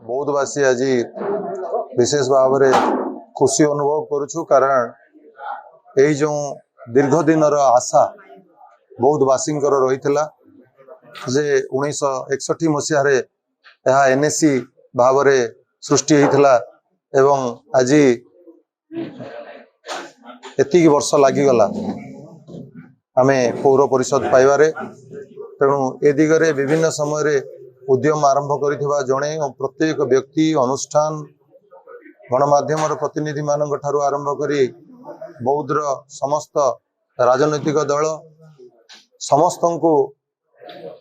बौद्धवासी आज विशेष भाव में खुशी अनुभव करुछु कारण यही जो दीर्घ दिन आशा बौद्धवासी रही जे 1961 मसीह एनएसी भाव में सृष्टि होता एवं आज एतिक वर्ष लगिगला आमे पौर परिषद पाइबारे तेणु ए दिगरे विभिन्न समय उद्यम आरंभ करिथिबा जणे प्रत्येक व्यक्ति अनुष्ठान गणमाध्यम प्रतिनिधि मानक ठारू आरंभ करी बौद्धर समस्त राजनैतिक दल समस्त को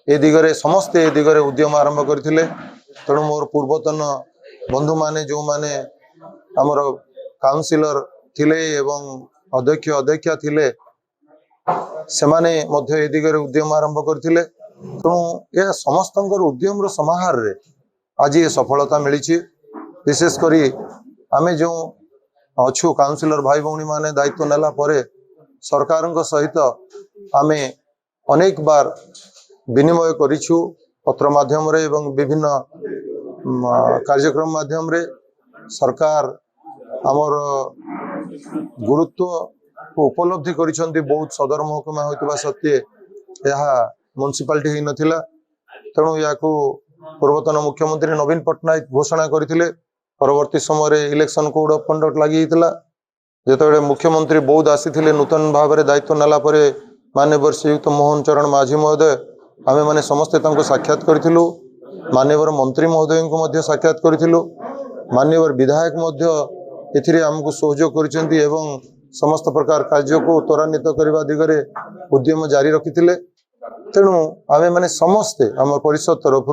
ए दिगरे समस्ते ए दिगरे उद्यम आरंभ करथिले। तेणु मोर पूर्वतन बंधु माने जो माने आमर काउंसिलर थिले एवं अध्यक्ष अध्यक्षा थिले से माने मध्य ए दिगरे उद्यम आरंभ करथिले। तेणु यह समस्त उद्यम समाहार रे आज ये सफलता मिली। विशेष करी आमे जो अच्छु काउंसिलर भाई भौणी माने दायित्व नेला परे सरकार सहित आमे अनेक बार विनिमय करिछु पत्र माध्यम रे एवं विभिन्न कार्यक्रम माध्यम रे सरकार आमर गुरुत्व को उपलब्धि करिसंती। बहुत सदर महकुमा होइतबा सत्य यह म्युनिसिपालिटी ही नथिला। तेणु या पूर्वतन मुख्यमंत्री नवीन पट्टनायक घोषणा करथिले। परवर्ती समय इलेक्शन कोड ऑफ कंडक्ट लगी जिते मुख्यमंत्री बौद्ध आसी नूतन भाव में दायित्व नाला माननीय श्रीयुक्त मोहन चरण माझी महोदय आमे माने समस्ते साक्षात करूँ। माननीय मंत्री महोदय को साक्षात करूँ। माननीय विधायक एथिरे आमको सहयोग करिसेंती एवं समस्त प्रकार कार्य को त्वरान्वित करने दिगरे उद्यम जारी रखिथिले। तेणु आमे माने समस्ते आम परिषद तरफ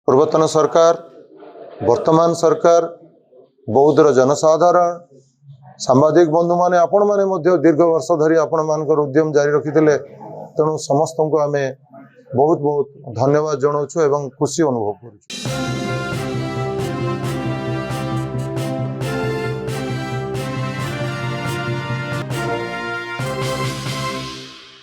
पूर्वतन सरकार वर्तमान सरकार बौद्धर जनसाधारण सांबादिक बंधु माने आपण माने मध्य दीर्घ वर्ष धरी आपण मानकर उद्यम जारी रखिथिले। तेणु समस्त को आमे बहुत बहुत धन्यवाद जनाऊँ एवं खुशी अनुभव करूँ।